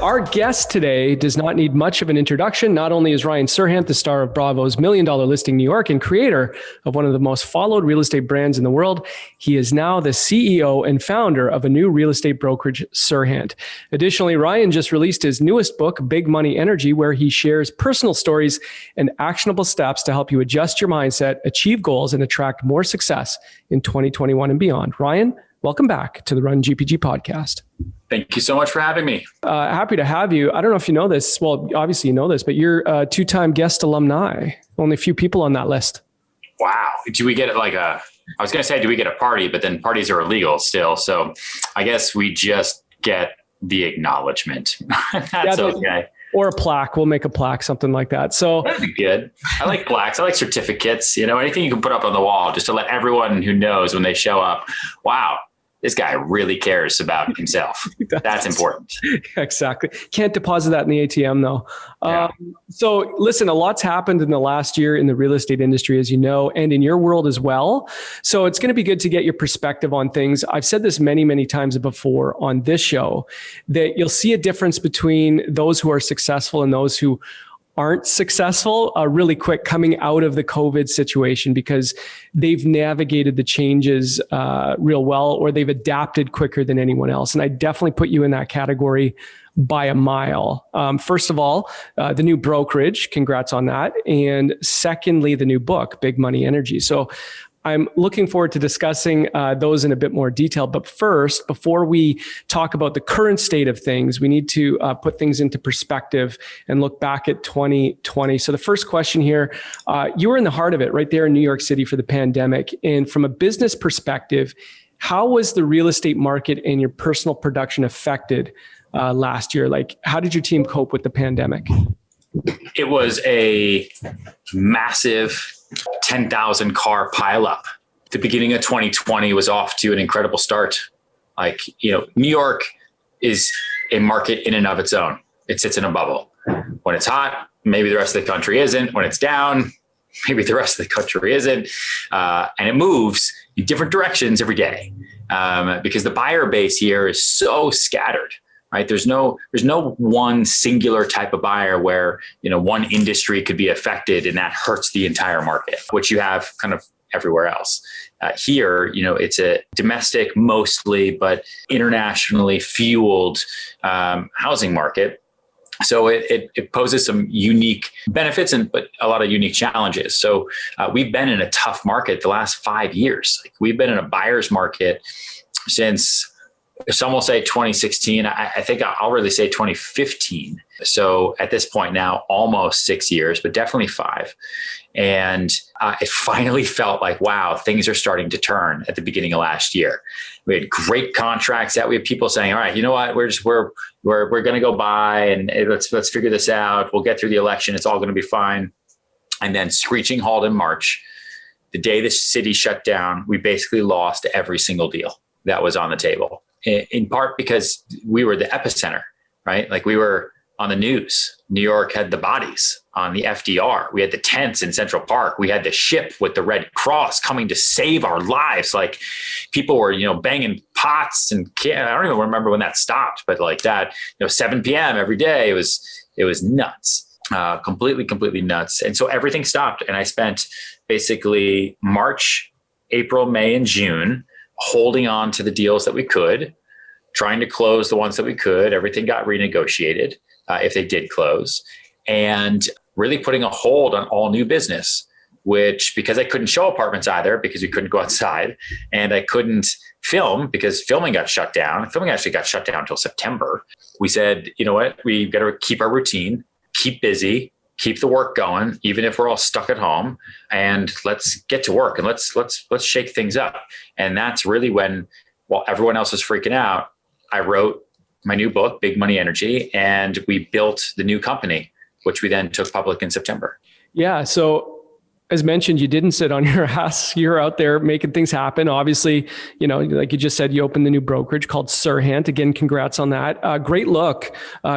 Our guest today does not need much of an introduction. Not only is Ryan Serhant the star of Bravo's $1 Million Listing New York and creator of one of the most followed real estate brands in the world, he is now the CEO and founder of a new real estate brokerage, Serhant. Additionally, Ryan just released his newest book, Big Money Energy, where he shares personal stories and actionable steps to help you adjust your mindset, achieve goals, and attract more success in 2021 and beyond. Ryan, welcome back to the Run GPG podcast. Thank you so much for having me. Happy to have you. I don't know if you know this. Well, obviously you know this, but you're a two-time guest alumni. Only a few people on that list. Wow. Do we get I was going to say, do we get a party? But then parties are illegal still. So I guess we just get the acknowledgement. That's okay. Or a plaque. We'll make a plaque, something like that. So that'd be good. I like plaques. I like certificates, anything you can put up on the wall just to let everyone who knows when they show up, wow, this guy really cares about himself. That's important. Exactly. Can't deposit that in the ATM though. Yeah. So listen, a lot's happened in the last year in the real estate industry, as you know, and in your world as well. So it's going to be good to get your perspective on things. I've said this many, many times before on this show, that you'll see a difference between those who are successful and those who aren't successful really quick coming out of the COVID situation, because they've navigated the changes real well, or they've adapted quicker than anyone else. And I definitely put you in that category by a mile. First of all, the new brokerage, congrats on that. And secondly, the new book, Big Money Energy. So I'm looking forward to discussing those in a bit more detail. But first, before we talk about the current state of things, we need to put things into perspective and look back at 2020. So the first question here, you were in the heart of it right there in New York City for the pandemic. And from a business perspective, how was the real estate market and your personal production affected last year? Like, how did your team cope with the pandemic? It was a massive 10,000 car pileup. The beginning of 2020 was off to an incredible start. New York is a market in and of its own. It sits in a bubble. When it's hot, maybe the rest of the country isn't. When it's down, maybe the rest of the country isn't. And it moves in different directions every day because the buyer base here is so scattered. Right? There's no one singular type of buyer where, one industry could be affected and that hurts the entire market, which you have kind of everywhere else. Here, it's a domestic mostly, but internationally fueled housing market. So it poses some unique benefits but a lot of unique challenges. So we've been in a tough market the last 5 years. We've been in a buyer's market since, some will say 2016. I think I'll really say 2015. So at this point now, almost 6 years, but definitely 5. And it finally felt like, wow, things are starting to turn at the beginning of last year. We had great contracts out. We had people saying, all right, you know what, we're going to go buy and let's figure this out. We'll get through the election. It's all going to be fine. And then screeching halt in March, the day the city shut down, we basically lost every single deal that was on the table. In part because we were the epicenter, right? Like we were on the news. New York had the bodies on the FDR. We had the tents in Central Park. We had the ship with the Red Cross coming to save our lives. Like people were, banging pots and I don't even remember when that stopped, but like that, 7 p.m. every day, it was nuts, completely nuts. And so everything stopped. And I spent basically March, April, May, and June holding on to the deals that we could, trying to close the ones that we could. Everything got renegotiated if they did close, and really putting a hold on all new business, which because I couldn't show apartments either because we couldn't go outside, and I couldn't film because filming got shut down. Filming actually got shut down until September. We said, you know what, we got to keep our routine, keep busy, keep the work going, even if we're all stuck at home, and let's get to work and let's shake things up. And that's really when, while everyone else was freaking out, I wrote my new book, Big Money Energy, and we built the new company, which we then took public in September. Yeah. So as mentioned, you didn't sit on your ass. You're out there making things happen. Obviously, like you just said, you opened the new brokerage called Serhant. Again, congrats on that. Great look,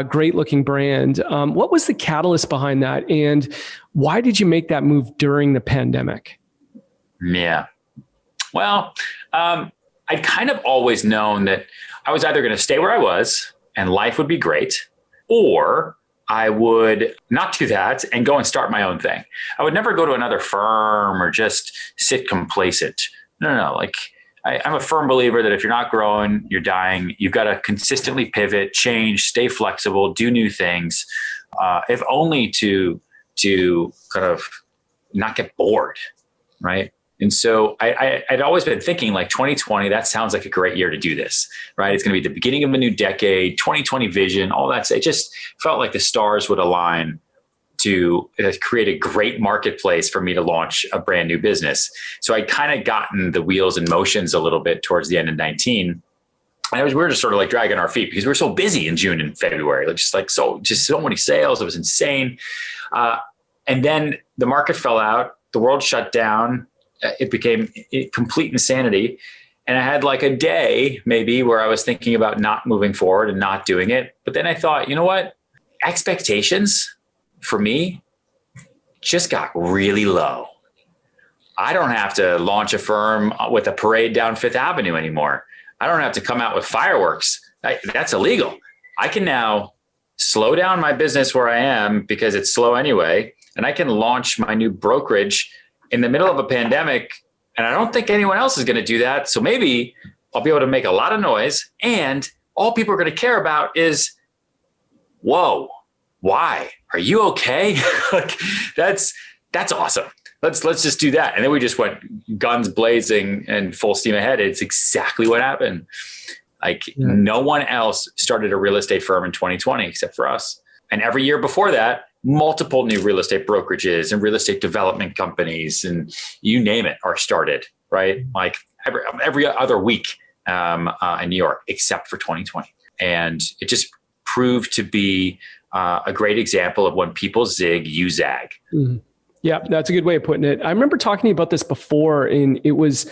great looking brand. What was the catalyst behind that? And why did you make that move during the pandemic? Yeah. Well, I'd kind of always known that I was either going to stay where I was and life would be great, or I would not do that and go and start my own thing. I would never go to another firm or just sit complacent. No. Like I'm a firm believer that if you're not growing, you're dying. You've got to consistently pivot, change, stay flexible, do new things, if only to kind of not get bored, right? And so I'd always been thinking like 2020, that sounds like a great year to do this, right? It's going to be the beginning of a new decade, 2020 vision, all that. It just felt like the stars would align to create a great marketplace for me to launch a brand new business. So I'd kind of gotten the wheels in motions a little bit towards the end of 19. And we were just sort of like dragging our feet because we were so busy in June and February, just so many sales. It was insane. And then the market fell out, the world shut down. It became complete insanity. And I had like a day maybe where I was thinking about not moving forward and not doing it. But then I thought, you know what? Expectations for me just got really low. I don't have to launch a firm with a parade down Fifth Avenue anymore. I don't have to come out with fireworks. That's illegal. I can now slow down my business where I am because it's slow anyway. And I can launch my new brokerage in the middle of a pandemic. And I don't think anyone else is going to do that. So maybe I'll be able to make a lot of noise. And all people are going to care about is, whoa, why? Are you okay? Like, that's awesome. Let's just do that. And then we just went guns blazing and full steam ahead. It's exactly what happened. No one else started a real estate firm in 2020 except for us. And every year before that, multiple new real estate brokerages and real estate development companies and you name it are started, right? Like every other week in New York, except for 2020. And it just proved to be a great example of when people zig, you zag. Mm-hmm. Yeah, that's a good way of putting it. I remember talking to you about this before, and it was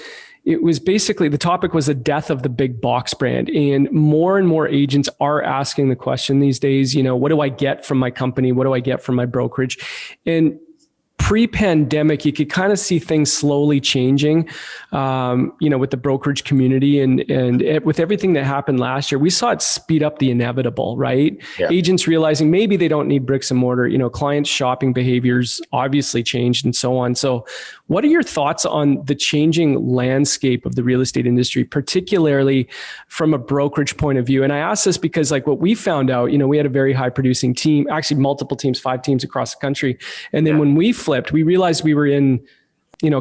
basically, the topic was the death of the big box brand. And more agents are asking the question these days, what do I get from my company? What do I get from my brokerage? And pre-pandemic, you could kind of see things slowly changing, with the brokerage community and with everything that happened last year, we saw it speed up the inevitable, right? Yeah. Agents realizing maybe they don't need bricks and mortar, clients' shopping behaviors obviously changed and so on. So what are your thoughts on the changing landscape of the real estate industry, particularly from a brokerage point of view? And I ask this because like what we found out, we had a very high producing team, actually multiple teams, 5 teams across the country. And then when we flipped, we realized we were in,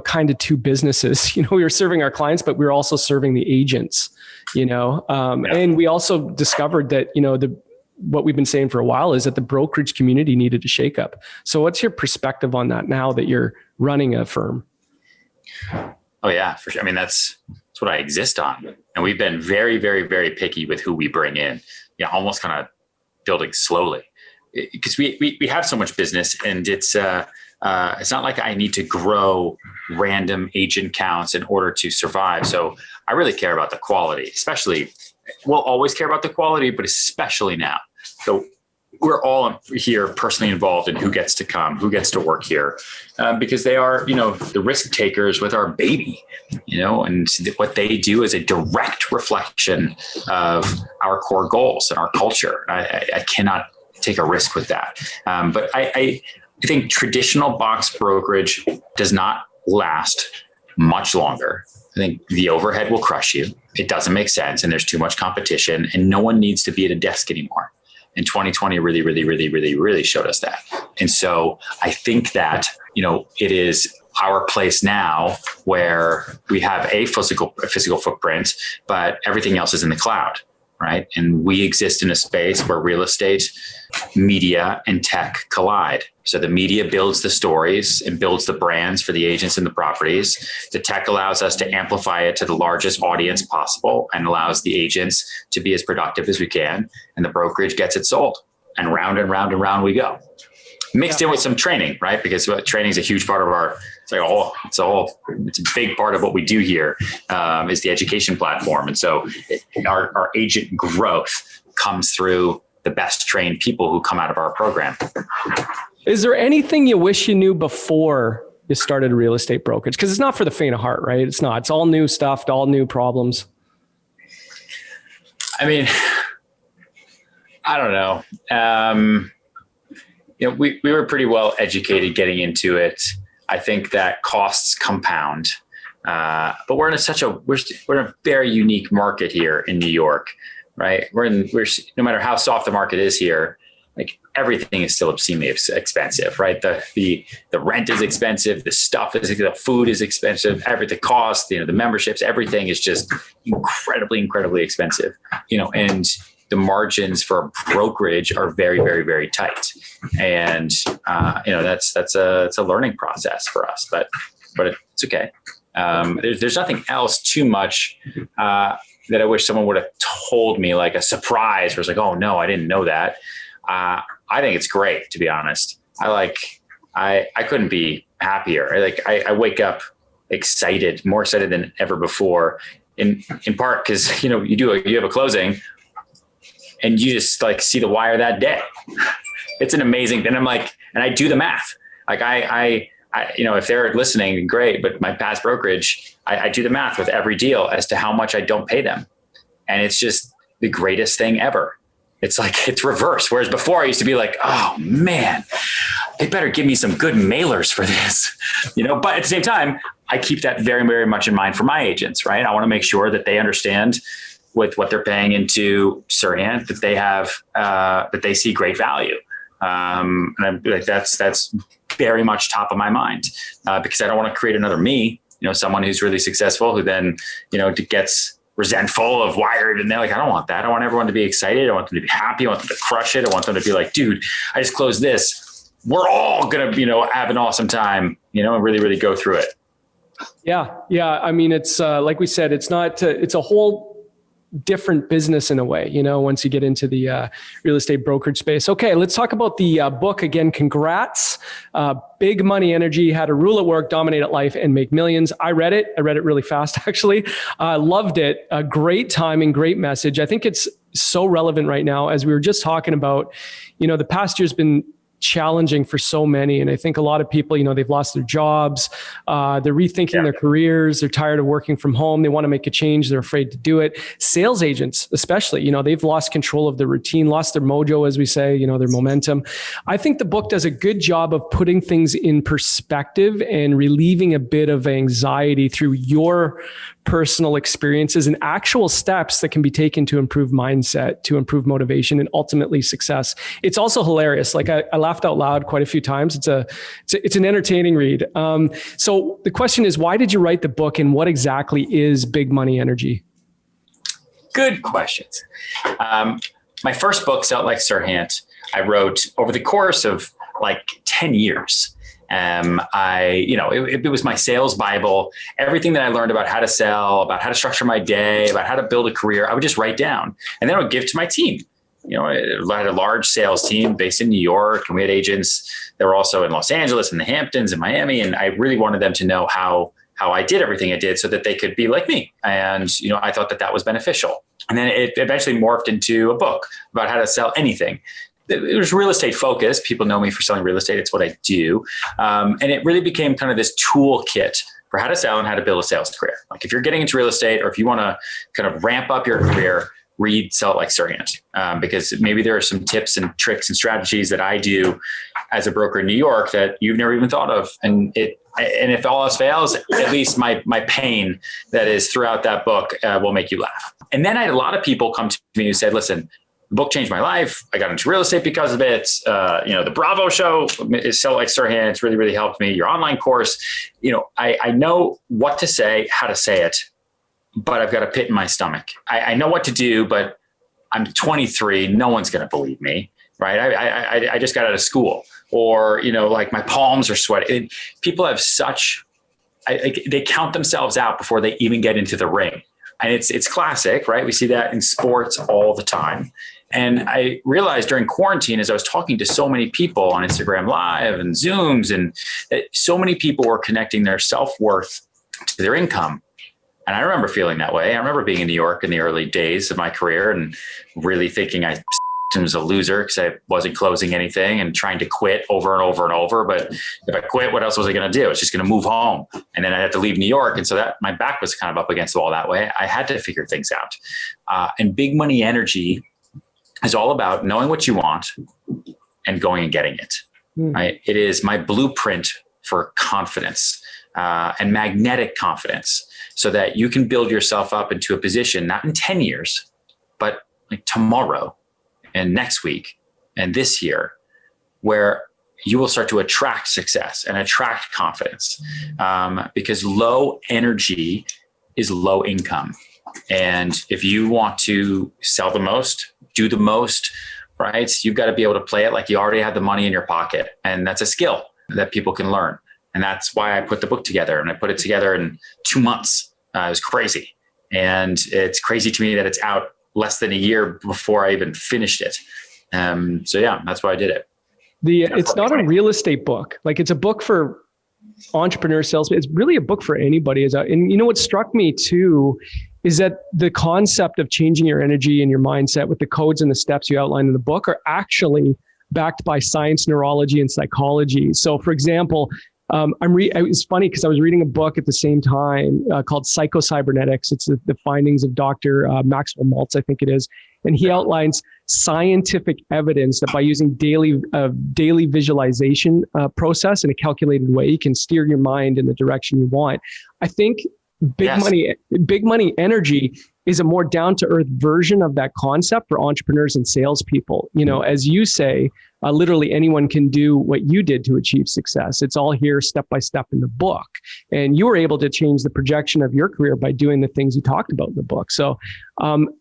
kind of 2 businesses. We were serving our clients, but we were also serving the agents, and we also discovered that, what we've been saying for a while is that the brokerage community needed a shakeup. So what's your perspective on that now that you're running a firm? Oh yeah, for sure. I mean, that's what I exist on. And we've been very, very, very picky with who we bring in, almost kind of building slowly because we have so much business and it's not like I need to grow random agent counts in order to survive. So I really care about the quality, especially, we'll always care about the quality, but especially now. So we're all here personally involved in who gets to come, who gets to work here, because they are, the risk takers with our baby, and what they do is a direct reflection of our core goals and our culture. I cannot take a risk with that. But I think traditional box brokerage does not last much longer. I think the overhead will crush you. It doesn't make sense. And there's too much competition and no one needs to be at a desk anymore. And 2020 really, really, really, really, really showed us that. And so I think that, it is our place now where we have a physical footprint, but everything else is in the cloud, right? And we exist in a space where real estate, media, and tech collide. So the media builds the stories and builds the brands for the agents and the properties. The tech allows us to amplify it to the largest audience possible and allows the agents to be as productive as we can. And the brokerage gets it sold. And round and round and round we go. Mixed in with some training, right? Because training is a huge part of it's a big part of what we do here, is the education platform. And so our agent growth comes through the best trained people who come out of our program. Is there anything you wish you knew before you started a real estate brokerage? Because it's not for the faint of heart, right? It's not. It's all new stuff, all new problems. I mean, I don't know. We were pretty well educated getting into it. I think that costs compound, but we're in a very unique market here in New York, right? No matter how soft the market is here, like everything is still obscenely expensive, right? The rent is expensive, the food is expensive, the cost, the memberships, everything is just incredibly expensive, and the margins for brokerage are very, very, very tight. And, it's a learning process for us, but it's okay. There's nothing else too much, that I wish someone would have told me, like a surprise where it's like, oh no, I didn't know that. I think it's great, to be honest. I couldn't be happier. I wake up more excited than ever before, in part because, you have a closing and you just see the wire that day. It's an amazing, and I do the math. If they're listening, great, but my past brokerage, I do the math with every deal as to how much I don't pay them. And it's just the greatest thing ever. It's reverse. Whereas before I used to be like, oh man, they better give me some good mailers for this, but at the same time, I keep that very, very much in mind for my agents, right? I want to make sure that they understand with what they're paying into Serhant, that they have, that they see great value. And I'm like, that's very much top of my mind, because I don't want to create another me, someone who's really successful who then, gets resentful of wired, and they're like, I don't want that. I want everyone to be excited. I want them to be happy. I want them to crush it. I want them to be like, dude, I just closed this. We're all going to, have an awesome time, and really, really go through it. Yeah. I mean, it's like we said, it's a whole different business in a way, once you get into the real estate brokerage space. Okay, let's talk about the book again. Congrats. Big Money Energy: How to Rule at Work, Dominate at Life, and Make Millions. I read it really fast, actually. Loved it. Great timing, great message. I think it's so relevant right now, as we were just talking about. The past year's been challenging for so many. And I think a lot of people, they've lost their jobs. They're rethinking their careers. They're tired of working from home. They want to make a change. They're afraid to do it. Sales agents, especially, they've lost control of their routine, lost their mojo, as we say, their momentum. I think the book does a good job of putting things in perspective and relieving a bit of anxiety through your personal experiences and actual steps that can be taken to improve mindset, to improve motivation, and ultimately success. It's also hilarious. I laughed out loud quite a few times. It's an entertaining read. So the question is, why did you write the book, and what exactly is Big Money Energy? Good questions. My first book, Sell It Like Serhant, I wrote over the course of 10 years. It was my sales Bible. Everything that I learned about how to sell, about how to structure my day, about how to build a career, I would just write down, and then I would give to my team. I had a large sales team based in New York, and we had agents that were also in Los Angeles and the Hamptons and Miami. And I really wanted them to know how I did everything I did so that they could be like me. And, I thought that was beneficial. And then it eventually morphed into a book about how to sell anything. It was real estate focused. People know me for selling real estate. It's what I do. And it really became kind of this toolkit for how to sell and how to build a sales career. If you're getting into real estate, or if you want to kind of ramp up your career, read Sell It Like Serhant, because maybe there are some tips and tricks and strategies that I do as a broker in New York that you've never even thought of. And if all else fails, at least my pain that is throughout that book will make you laugh. And then I had a lot of people come to me who said, listen, the book changed my life. I got into real estate because of it. The Bravo show is Sell It Like Serhant. It's really, really helped me. Your online course, I know what to say, how to say it, but I've got a pit in my stomach. I know what to do, but I'm 23. No one's going to believe me, right? I just got out of school, or, my palms are sweaty. People have they count themselves out before they even get into the ring. And it's classic, right? We see that in sports all the time. And I realized during quarantine, as I was talking to so many people on Instagram Live and Zooms, and that so many people were connecting their self-worth to their income. And I remember feeling that way. I remember being in New York in the early days of my career and really thinking I was a loser because I wasn't closing anything and trying to quit over and over and over. But if I quit, what else was I going to do? I was just going to move home, and then I had to leave New York. And so that my back was kind of up against the wall that way. I had to figure things out. And Big Money Energy is all about knowing what you want and going and getting it. Right? It is my blueprint for confidence and magnetic confidence, so that you can build yourself up into a position, not in 10 years, but like tomorrow and next week and this year, where you will start to attract success and attract confidence, because low energy is low income. And if you want to sell the most, do the most, right, you've got to be able to play it like you already have the money in your pocket. And that's a skill that people can learn. And that's why I put the book together, and I put it together in 2 months. It was crazy. And it's crazy to me that it's out less than a year before I even finished it. So yeah, that's why I did it. It's not a real estate book. Like, it's a book for entrepreneurs, salespeople. It's really a book for anybody. And you know what struck me too is that the concept of changing your energy and your mindset with the codes and the steps you outline in the book are actually backed by science, neurology, and psychology. So, for example, it was funny because I was reading a book at the same time called Psycho-Cybernetics. It's the findings of Dr. Maxwell Maltz, I think it is. And he outlines scientific evidence that by using daily visualization process in a calculated way, you can steer your mind in the direction you want. I think big money energy is a more down-to-earth version of that concept for entrepreneurs and salespeople. You know, as you say, literally anyone can do what you did to achieve success. It's all here step by step in the book. And you were able to change the projection of your career by doing the things you talked about in the book. So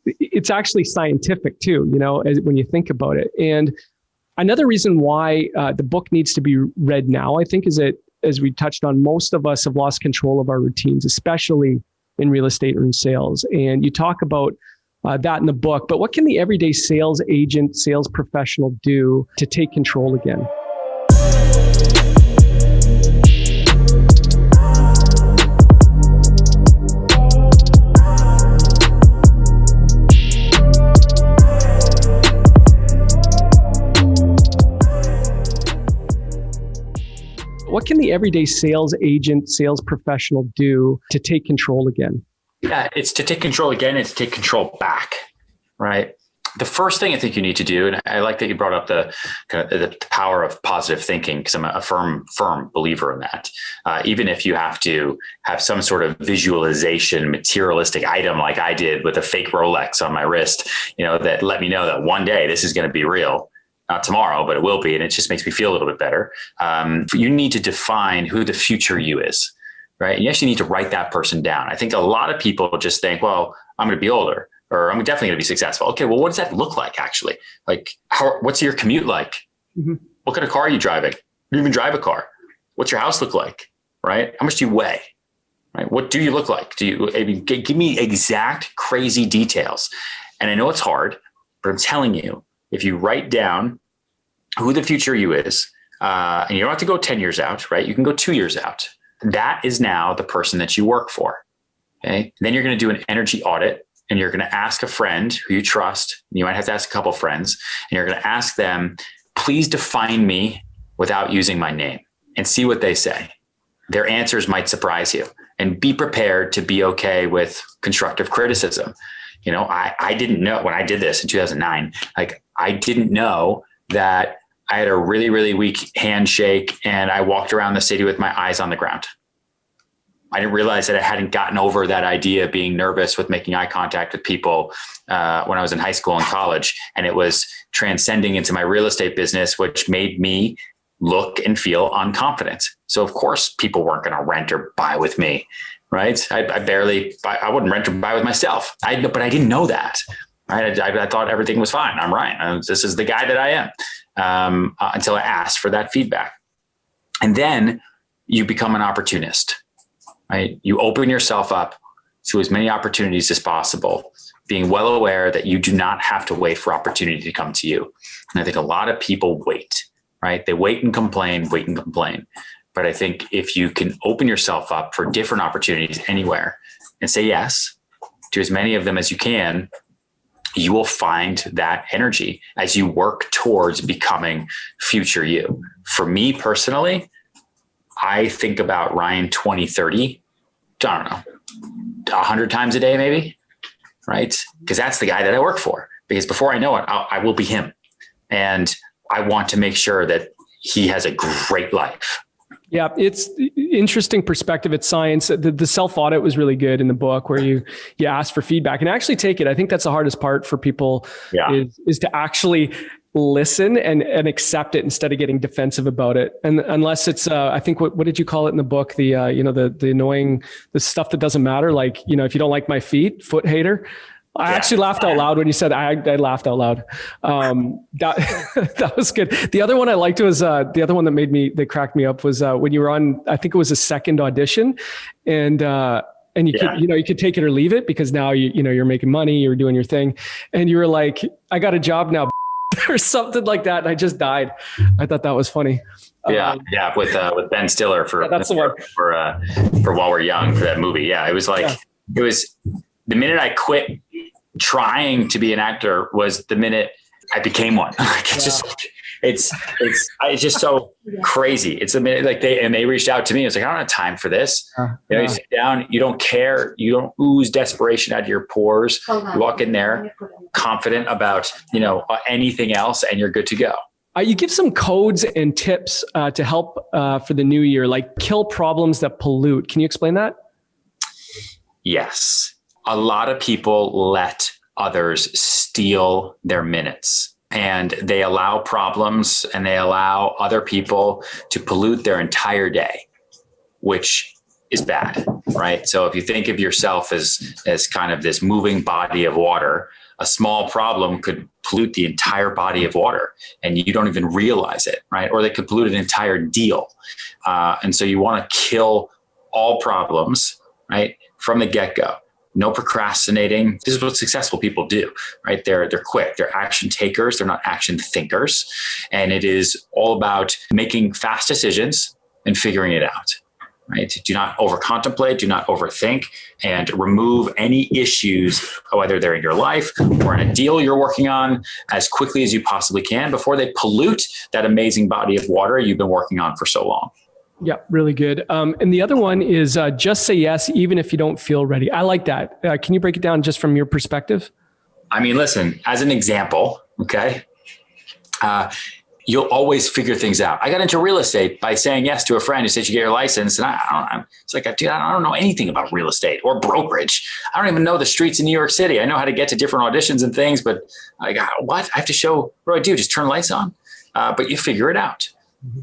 it's actually scientific too, you know, when you think about it. And another reason why the book needs to be read now, I think, is that, as we touched on, most of us have lost control of our routines, especially in real estate or in sales. And you talk about that in the book, but what can the everyday sales agent, sales professional do to take control again? What can the everyday sales agent, sales professional do to take control again? Yeah, it's to take control again, it's to take control back, right? The first thing I think you need to do, and I like that you brought up the power of positive thinking, because I'm a firm believer in that. Even if you have to have some sort of visualization, materialistic item like I did with a fake Rolex on my wrist, you know, that let me know that one day this is going to be real. Not tomorrow, but it will be. And it just makes me feel a little bit better. You need to define who the future you is, right? And you actually need to write that person down. I think a lot of people just think, well, I'm going to be older, or I'm definitely going to be successful. Okay, well, what does that look like actually? Like, what's your commute like? Mm-hmm. What kind of car are you driving? Do you even drive a car? What's your house look like, right? How much do you weigh, right? What do you look like? Give me exact crazy details. And I know it's hard, but I'm telling you, if you write down who the future you is, and you don't have to go 10 years out, right? You can go 2 years out. That is now the person that you work for. Okay. Then you're going to do an energy audit, and you're going to ask a friend who you trust. You might have to ask a couple of friends, and you're going to ask them, please define me without using my name, and see what they say. Their answers might surprise you, and be prepared to be okay with constructive criticism. You know, I didn't know when I did this in 2009, like I didn't know that I had a really, really weak handshake, and I walked around the city with my eyes on the ground. I didn't realize that I hadn't gotten over that idea of being nervous with making eye contact with people when I was in high school and college. And it was transcending into my real estate business, which made me look and feel unconfident. So of course, people weren't going to rent or buy with me. Right. I wouldn't rent or buy with myself. But I didn't know that. Right. I thought everything was fine. I'm right. This is the guy that I am, until I asked for that feedback. And then you become an opportunist, right? You open yourself up to as many opportunities as possible, being well aware that you do not have to wait for opportunity to come to you. And I think a lot of people wait, right? They wait and complain. But I think if you can open yourself up for different opportunities anywhere and say yes to as many of them as you can, you will find that energy as you work towards becoming future you. For me personally, I think about Ryan 2030, I don't know, 100 times a day maybe, right? Because that's the guy that I work for. because before I know it, I will be him. And I want to make sure that he has a great life. Yeah, it's interesting perspective. It's science. The self-audit was really good in the book where you ask for feedback and actually take it. I think that's the hardest part for people is to actually listen and accept it instead of getting defensive about it. And unless it's, I think, what did you call it in the book? The annoying, the stuff that doesn't matter. Like, if you don't like my feet, foot hater. I actually laughed out loud when you said I laughed out loud. That was good. The other one I liked was the other one that cracked me up was when you were on, I think it was a second audition, and you could, you could take it or leave it because now you're making money, you're doing your thing, and you were like, I got a job now, or something like that, and I just died. I thought that was funny. With Ben Stiller for that's the one for While We're Young, for that movie. Yeah, it was like it was the minute I quit trying to be an actor was the minute I became one. It's just so crazy. It's the minute they reached out to me. It's like, I don't have time for this. You sit down, you don't care. You don't ooze desperation out of your pores. You walk in there confident about, anything else, and you're good to go. You give some codes and tips to help for the new year, like kill problems that pollute. Can you explain that? Yes. A lot of people let others steal their minutes, and they allow problems and they allow other people to pollute their entire day, which is bad, right? So if you think of yourself as kind of this moving body of water, a small problem could pollute the entire body of water and you don't even realize it, right? Or they could pollute an entire deal. And so you want to kill all problems, right, from the get-go. No procrastinating. This is what successful people do, right? They're quick. They're action takers. They're not action thinkers. And it is all about making fast decisions and figuring it out, right? Do not over contemplate, do not overthink, and remove any issues, whether they're in your life or in a deal you're working on, as quickly as you possibly can before they pollute that amazing body of water you've been working on for so long. Yeah, really good. And the other one is just say yes, even if you don't feel ready. I like that. Can you break it down just from your perspective? I mean, listen, as an example, okay, you'll always figure things out. I got into real estate by saying yes to a friend who said you get your license. And it's like, dude, I don't know anything about real estate or brokerage. I don't even know the streets in New York City. I know how to get to different auditions and things, but what? I have to show, what do I do? Just turn lights on? But you figure it out,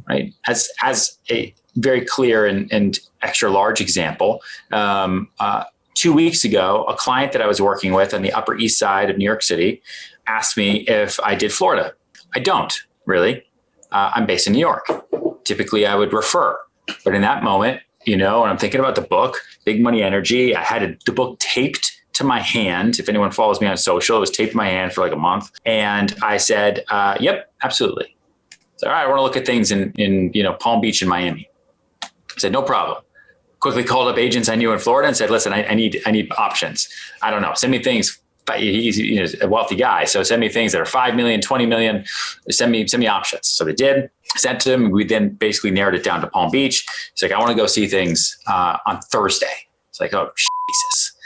right? As a very clear and extra large example. 2 weeks ago, a client that I was working with on the Upper East Side of New York City asked me if I did Florida. I don't really. I'm based in New York. Typically I would refer, but in that moment, and I'm thinking about the book, Big Money Energy. I had the book taped to my hand. If anyone follows me on social, it was taped to my hand for like a month. And I said, yep, absolutely. So, all right, I want to look at things in Palm Beach and Miami. I said, no problem. Quickly called up agents I knew in Florida and said, listen, I need options. I don't know. Send me things. He's a wealthy guy. So send me things that are 5 million, 20 million. Send me options. So they did. Sent to him. We then basically narrowed it down to Palm Beach. He's like, I want to go see things on Thursday. It's like, oh, Jesus.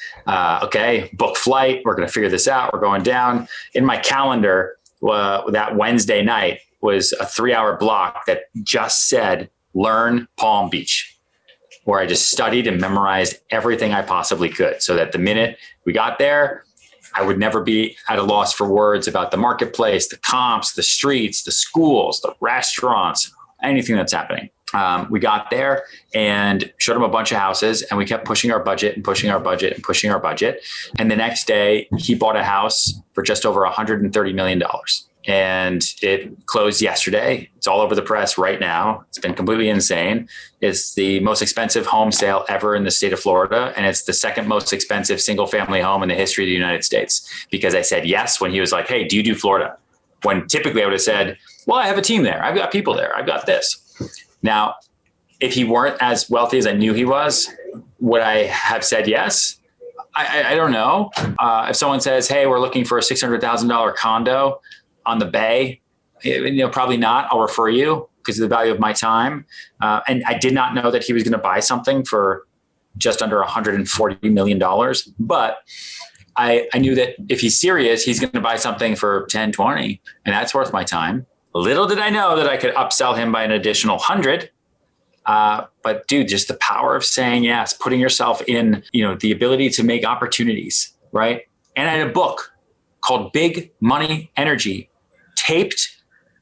Okay, book flight. We're going to figure this out. We're going down. In my calendar, that Wednesday night was a 3-hour block that just said, learn Palm Beach, where I just studied and memorized everything I possibly could so that the minute we got there, I would never be at a loss for words about the marketplace, the comps, the streets, the schools, the restaurants, anything that's happening. We got there and showed him a bunch of houses, and we kept pushing our budget and pushing our budget and pushing our budget. And the next day he bought a house for just over $130 million. And it closed yesterday. It's all over the press right now. It's been completely insane. It's the most expensive home sale ever in the state of Florida. And it's the second most expensive single family home in the history of the United States, because I said yes when he was like, hey, do you do Florida? When typically I would have said, well, I have a team there. I've got people there. I've got this. Now, if he weren't as wealthy as I knew he was, would I have said yes? I don't know. If someone says, hey, we're looking for a $600,000 condo on the Bay, probably not. I'll refer you because of the value of my time. And I did not know that he was going to buy something for just under $140 million. But I knew that if he's serious, he's going to buy something for 10, 20, and that's worth my time. Little did I know that I could upsell him by an additional 100. But dude, just the power of saying yes, putting yourself in, the ability to make opportunities, right? And I had a book called Big Money Energy taped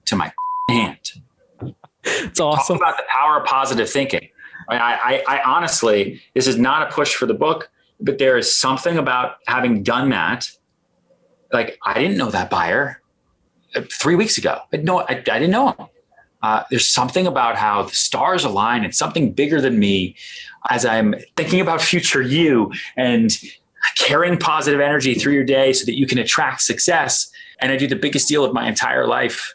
to my hand. It's awesome. Talk about the power of positive thinking. I honestly, this is not a push for the book, but there is something about having done that. Like, I didn't know that buyer 3 weeks ago. I didn't know him. There's something about how the stars align and something bigger than me as I'm thinking about future you and carrying positive energy through your day so that you can attract success. And I do the biggest deal of my entire life.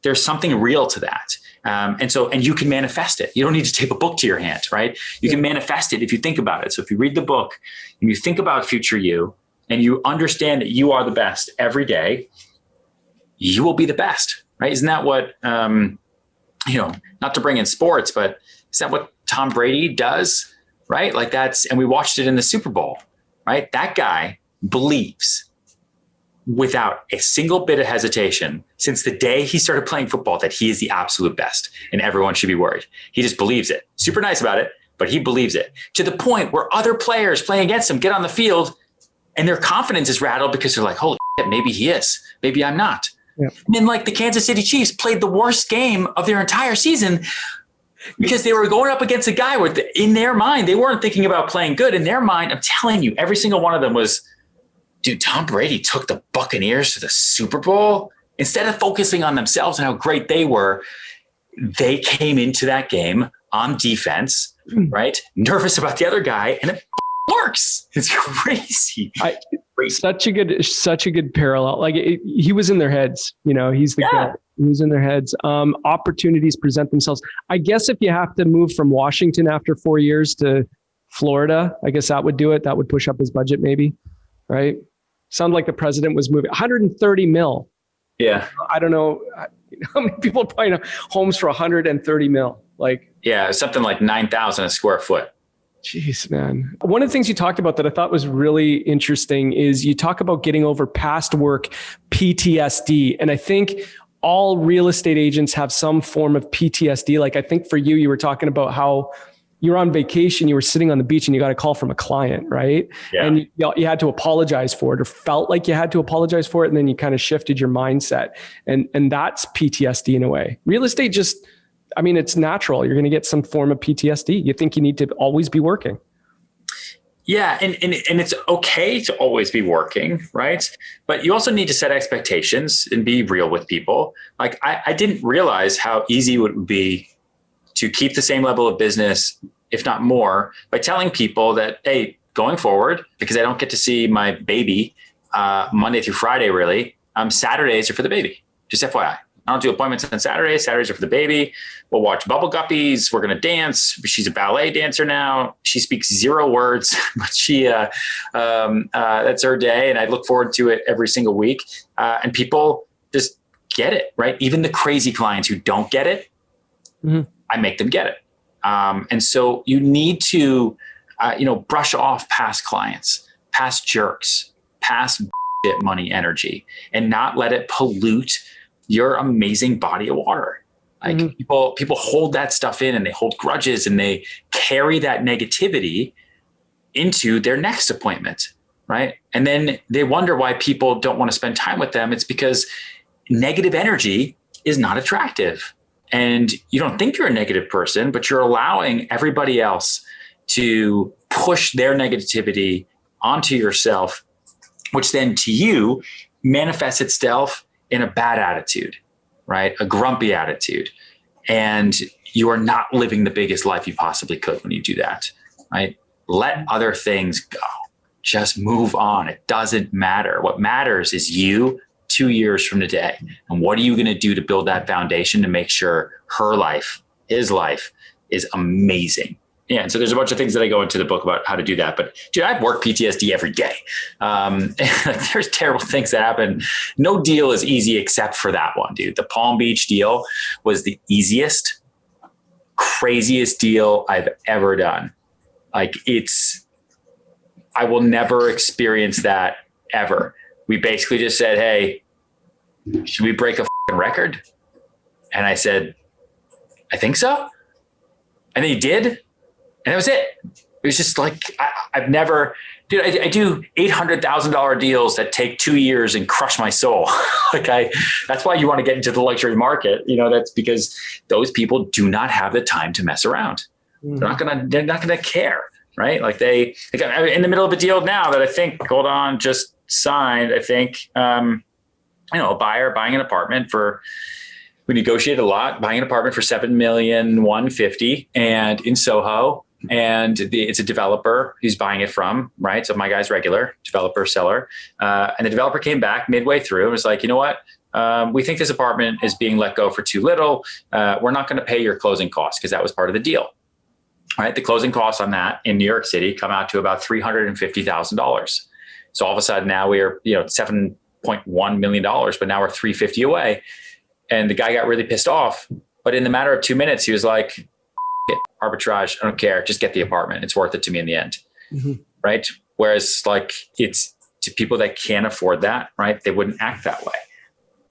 There's something real to that. And you can manifest it. You don't need to tape a book to your hand, right? You can manifest it if you think about it. So if you read the book and you think about future you and you understand that you are the best every day, you will be the best, right? Isn't that what, not to bring in sports, but is that what Tom Brady does, right? Like and we watched it in the Super Bowl, right? That guy believes without a single bit of hesitation since the day he started playing football that he is the absolute best and everyone should be worried. He just believes it. Super nice about it, but he believes it to the point where other players playing against him get on the field and their confidence is rattled because they're like, holy shit, maybe he is, maybe I'm not. Yeah. And then like the Kansas City Chiefs played the worst game of their entire season because they were going up against a guy where in their mind, they weren't thinking about playing good. In their mind, I'm telling you, every single one of them was, dude, Tom Brady took the Buccaneers to the Super Bowl. Instead of focusing on themselves and how great they were, they came into that game on defense, right? Nervous about the other guy, and it works. It's crazy. Such a good parallel. Like he was in their heads, he's the guy. He was in their heads. Opportunities present themselves. I guess if you have to move from Washington after 4 years to Florida, I guess that would do it. That would push up his budget maybe, right? Sounds like the president was moving 130 mil. Yeah. I don't know how many people are buying homes for 130 mil. Like, yeah, something like 9,000 a square foot. Jeez, man. One of the things you talked about that I thought was really interesting is you talk about getting over past work PTSD. And I think all real estate agents have some form of PTSD. Like I think for you were talking about how you were on vacation, you were sitting on the beach and you got a call from a client, right? Yeah. And you had to apologize for it or felt like you had to apologize for it. And then you kind of shifted your mindset. And that's PTSD in a way. Real estate it's natural. You're going to get some form of PTSD. You think you need to always be working. Yeah. And it's okay to always be working, right? But you also need to set expectations and be real with people. Like I didn't realize how easy it would be to keep the same level of business, if not more, by telling people that, hey, going forward, because I don't get to see my baby Monday through Friday, really, Saturdays are for the baby. Just FYI. I don't do appointments on Saturdays. Saturdays are for the baby. We'll watch Bubble Guppies. We're going to dance. She's a ballet dancer now. She speaks 0 words, but that's her day. And I look forward to it every single week. And people just get it, right? Even the crazy clients who don't get it, I make them get it. And so you need to, brush off past clients, past jerks, past money energy, and not let it pollute your amazing body of water. Like people hold that stuff in and they hold grudges and they carry that negativity into their next appointment, right? And then they wonder why people don't want to spend time with them. It's because negative energy is not attractive. And you don't think you're a negative person, but you're allowing everybody else to push their negativity onto yourself, which then to you manifests itself in a bad attitude, right? A grumpy attitude. And you are not living the biggest life you possibly could when you do that, right? Let other things go. Just move on. It doesn't matter. What matters is you 2 years from today. And what are you going to do to build that foundation to make sure her life, his life is amazing? Yeah. And so there's a bunch of things that I go into the book about how to do that. But dude, I have work PTSD every day. There's terrible things that happen. No deal is easy except for that one, dude. The Palm Beach deal was the easiest, craziest deal I've ever done. Like I will never experience that ever. We basically just said, hey, should we break a record? And I said, I think so. And they did. And that was it. It was just like, I've never, dude, I do $800,000 deals that take 2 years and crush my soul. That's why you want to get into the luxury market. That's because those people do not have the time to mess around. They're not gonna care, right? I'm in the middle of a deal now that I think, just signed. I think, a buyer buying an apartment we negotiated a lot, buying an apartment for $7,150,000 and in Soho. And it's a developer he's buying it from, right? So my guy's regular, developer, seller. And the developer came back midway through and was like, you know what? We think this apartment is being let go for too little. We're not going to pay your closing costs because that was part of the deal, right? The closing costs on that in New York City come out to about $350,000. So all of a sudden now we're, $7.1 million, but now we're $350 away. And the guy got really pissed off. But in the matter of 2 minutes, he was like, arbitrage, I don't care, just get the apartment. It's worth it to me in the end. Right? Whereas it's to people that can't afford that, right? They wouldn't act that way.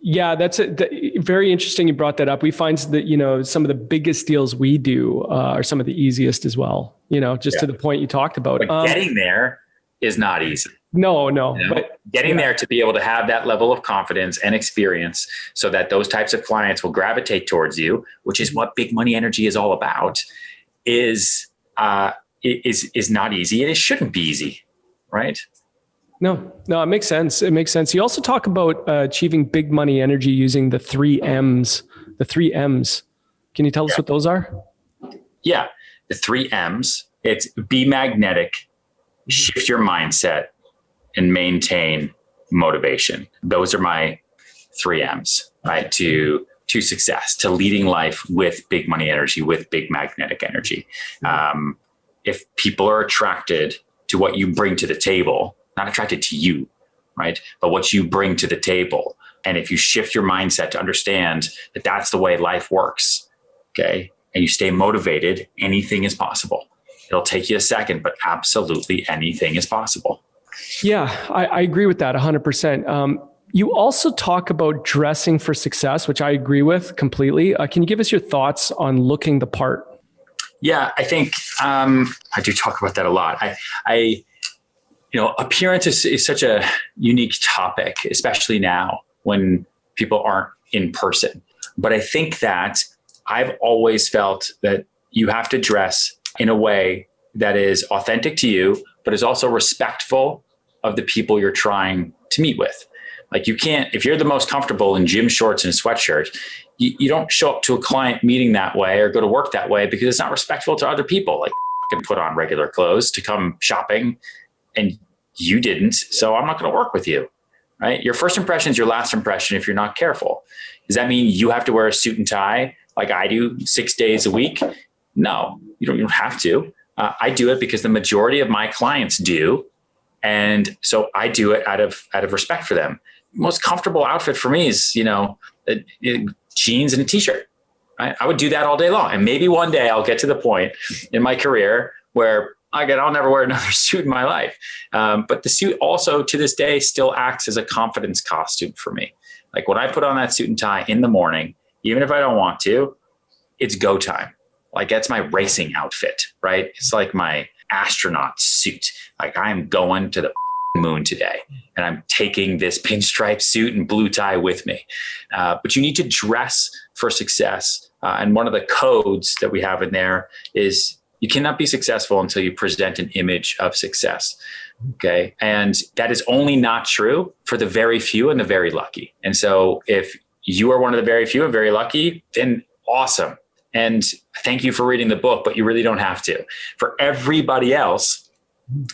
Yeah, that's very interesting. You brought that up. We find that, some of the biggest deals we do are some of the easiest as well, to the point you talked about. But getting there is not easy. No. But getting there to be able to have that level of confidence and experience so that those types of clients will gravitate towards you, which is what big money energy is all about, is not easy. And it shouldn't be easy, right? No, it makes sense. It makes sense. You also talk about achieving big money energy using the 3 M's. The 3 M's. Can you tell us what those are? Yeah. The 3 M's. It's be magnetic, shift your mindset, and maintain motivation. Those are my 3 M's, right? To success, to leading life with big money energy, with big magnetic energy. If people are attracted to what you bring to the table, not attracted to you, right? But what you bring to the table. And if you shift your mindset to understand that that's the way life works, okay? And you stay motivated, anything is possible. It'll take you a second, but absolutely anything is possible. Yeah, I agree with that 100%. You also talk about dressing for success, which I agree with completely. Can you give us your thoughts on looking the part? Yeah, I think I do talk about that a lot. Appearance is such a unique topic, especially now when people aren't in person. But I think that I've always felt that you have to dress in a way that is authentic to you, but is also respectful of the people you're trying to meet with. Like you can't, if you're the most comfortable in gym shorts and a sweatshirt, you don't show up to a client meeting that way or go to work that way because it's not respectful to other people. Like can put on regular clothes to come shopping and you didn't, so I'm not going to work with you, right? Your first impression is your last impression if you're not careful. Does that mean you have to wear a suit and tie like I do 6 days a week? No, you don't have to. I do it because the majority of my clients do. And so I do it out of respect for them. Most comfortable outfit for me is, jeans and a t-shirt. Right? I would do that all day long. And maybe one day I'll get to the point in my career where I'll never wear another suit in my life. But the suit also to this day still acts as a confidence costume for me. Like when I put on that suit and tie in the morning, even if I don't want to, it's go time. Like that's my racing outfit, right? It's like my astronaut suit. Like I'm going to the moon today and I'm taking this pinstripe suit and blue tie with me. But you need to dress for success. And one of the codes that we have in there is you cannot be successful until you present an image of success. Okay. And that is only not true for the very few and the very lucky. And so if you are one of the very few and very lucky, then awesome. And thank you for reading the book, but you really don't have to. For everybody else,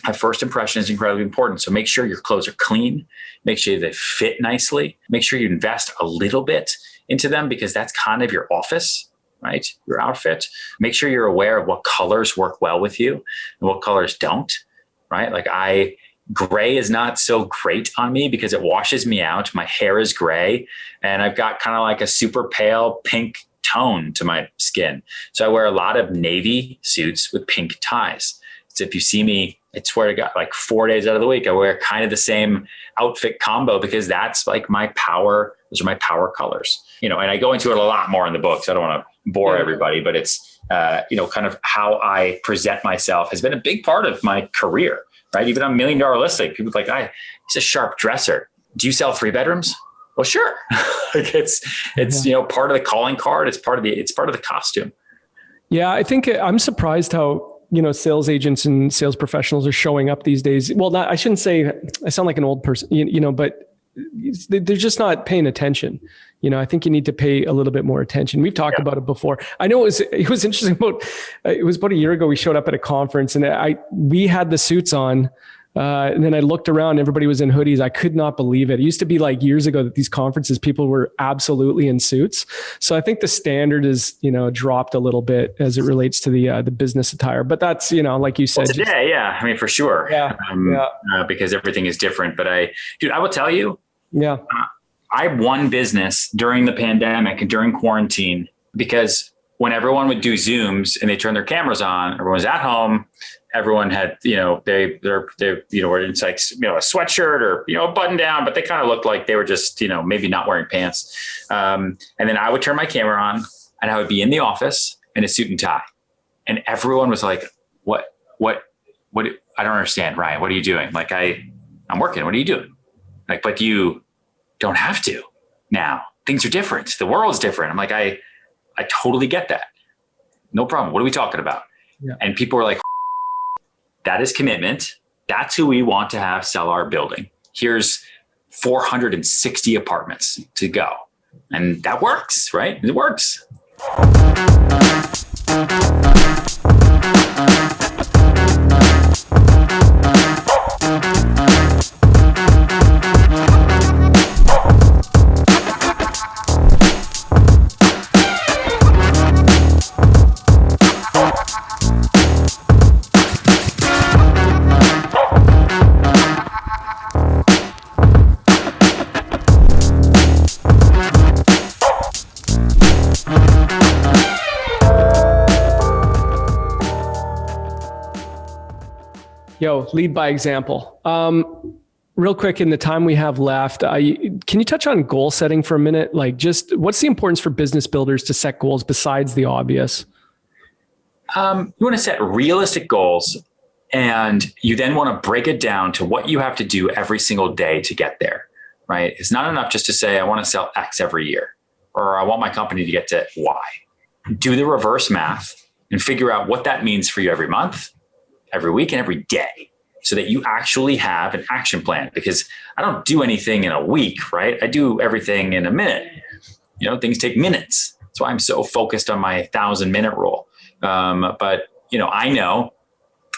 a first impression is incredibly important. So make sure your clothes are clean, make sure they fit nicely, make sure you invest a little bit into them because that's kind of your office, right? Your outfit. Make sure you're aware of what colors work well with you and what colors don't, right? Like gray is not so great on me because it washes me out. My hair is gray and I've got kind of like a super pale pink tone to my skin. So I wear a lot of navy suits with pink ties. So if you see me I swear to God, like 4 days out of the week, I wear kind of the same outfit combo because that's like my power. Those are my power colors, and I go into it a lot more in the book. So I don't want to bore everybody, but it's, kind of how I present myself has been a big part of my career, right? Even on $1 Million Listing, people are like, he's a sharp dresser. Do you sell 3 bedrooms? Well, sure. Like it's part of the calling card. It's part of the costume. Yeah. I think I'm surprised how, sales agents and sales professionals are showing up these days. Well, I shouldn't say I sound like an old person, but they're just not paying attention. I think you need to pay a little bit more attention. We've talked about it before. I know it was interesting it was about a year ago. We showed up at a conference and we had the suits on. And then I looked around, everybody was in hoodies. I could not believe it. It used to be like years ago that these conferences, people were absolutely in suits. So I think the standard is, dropped a little bit as it relates to the business attire, but that's, like you said. Well, today, yeah. I mean, for sure. Yeah. Because everything is different, but I will tell you, I won business during the pandemic and during quarantine because when everyone would do Zooms and they turned their cameras on, everyone was at home. Everyone had, they were in like, a sweatshirt or, a button down, but they kind of looked like they were just, maybe not wearing pants. And then I would turn my camera on and I would be in the office in a suit and tie. And everyone was like, what, I don't understand, Ryan, what are you doing? Like I'm working. What are you doing? Like, but you don't have to now. Things are different. The world's different. I'm like, I totally get that. No problem. What are we talking about? Yeah. And people were like, that is commitment. That's who we want to have sell our building. Here's 460 apartments to go. And that works, right? It works. Lead by example. Real quick, in the time we have left, can you touch on goal setting for a minute? Like, just what's the importance for business builders to set goals besides the obvious? You want to set realistic goals, and you then want to break it down to what you have to do every single day to get there, right? It's not enough just to say, I want to sell X every year, or I want my company to get to Y. Do the reverse math and figure out what that means for you every month, every week, and every day, so that you actually have an action plan. Because I don't do anything in a week, right? I do everything in a minute. Things take minutes. That's why I'm so focused on my 1,000-minute rule. But I know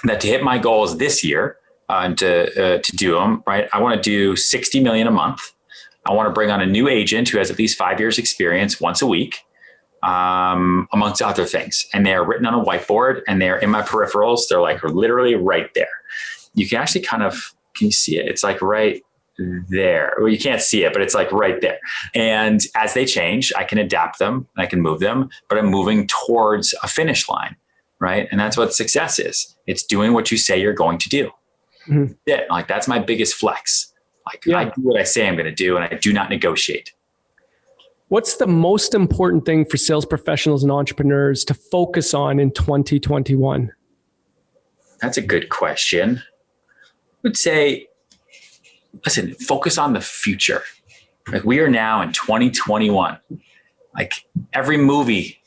that to hit my goals this year and to do them, right, I want to do 60 million a month. I want to bring on a new agent who has at least 5 years experience once a week, amongst other things. And they're written on a whiteboard and they're in my peripherals. They're like literally right there. You can actually can you see it? It's like right there. Well, you can't see it, but it's like right there. And as they change, I can adapt them and I can move them, but I'm moving towards a finish line, right? And that's what success is. It's doing what you say you're going to do. Mm-hmm. Yeah, like that's my biggest flex. I do what I say I'm going to do, and I do not negotiate. What's the most important thing for sales professionals and entrepreneurs to focus on in 2021? That's a good question. I would say, listen, focus on the future. Like we are now in 2021. Like every movie,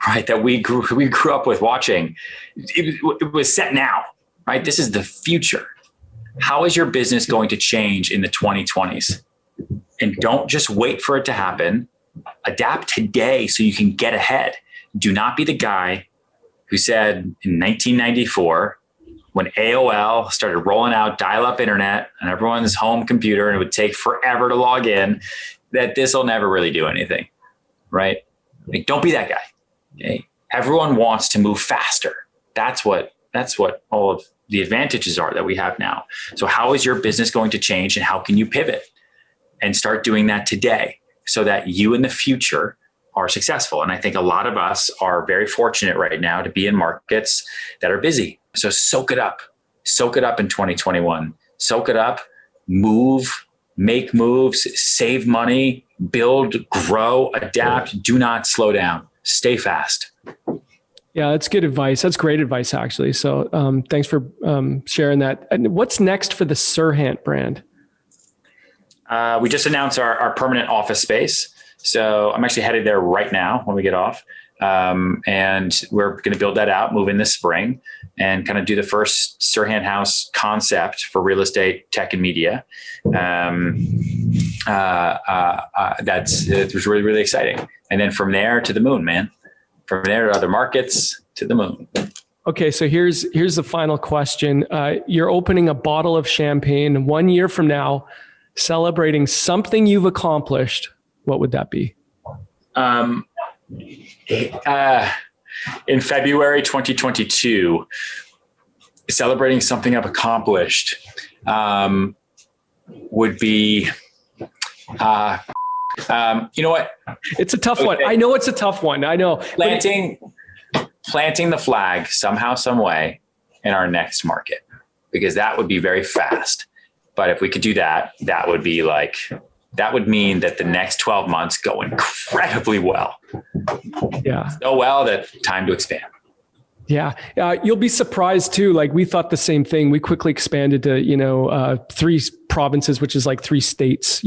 right, that we grew up with watching, it was set now, right? This is the future. How is your business going to change in the 2020s? And don't just wait for it to happen. Adapt today so you can get ahead. Do not be the guy who said in 1994, when AOL started rolling out dial-up internet on everyone's home computer and it would take forever to log in, that this will never really do anything, right? Like, don't be that guy. Okay? Everyone wants to move faster. That's what all of the advantages are that we have now. So how is your business going to change, and how can you pivot and start doing that today so that you in the future are successful? And I think a lot of us are very fortunate right now to be in markets that are busy. So soak it up, soak it up in 2021. Soak it up, move, make moves, save money, build, grow, adapt. Do not slow down. Stay fast. Yeah, that's good advice. That's great advice, actually. So thanks for sharing that. And what's next for the Serhant brand? We just announced our permanent office space. So I'm actually headed there right now when we get off. And we're going to build that out, move in this spring, and kind of do the first Serhant House concept for real estate, tech, and media. It was really, really exciting. And then from there to the moon, man. From there to other markets to the moon. Okay, so here's the final question. You're opening a bottle of champagne 1 year from now, celebrating something you've accomplished. What would that be? In February 2022, celebrating something I've accomplished would be, you know what? It's a tough one. I know it's a tough one. I know. Planting the flag somehow, some way in our next market, because that would be very fast. But if we could do that, that would mean that the next 12 months go incredibly well. Yeah. So well that time to expand. Yeah. You'll be surprised too. Like we thought the same thing. We quickly expanded to, 3 provinces, which is like 3 states,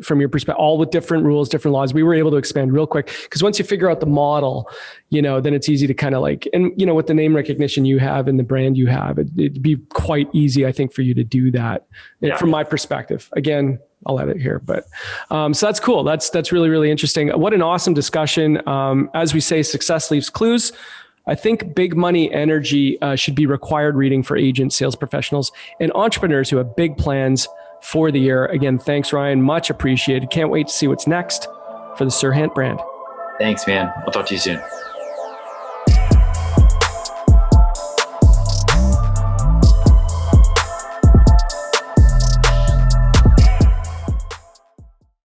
from your perspective, all with different rules, different laws. We were able to expand real quick because once you figure out the model, then it's easy to kind of with the name recognition you have and the brand you have, it'd be quite easy, I think, for you to do that. Yeah. From my perspective. Again, I'll edit here, but so that's cool. That's really, really interesting. What an awesome discussion. As we say, success leaves clues. I think big money energy should be required reading for agents, sales professionals, and entrepreneurs who have big plans for the year. Again, thanks, Ryan. Much appreciated. Can't wait to see what's next for the Serhant brand. Thanks, man. I'll talk to you soon.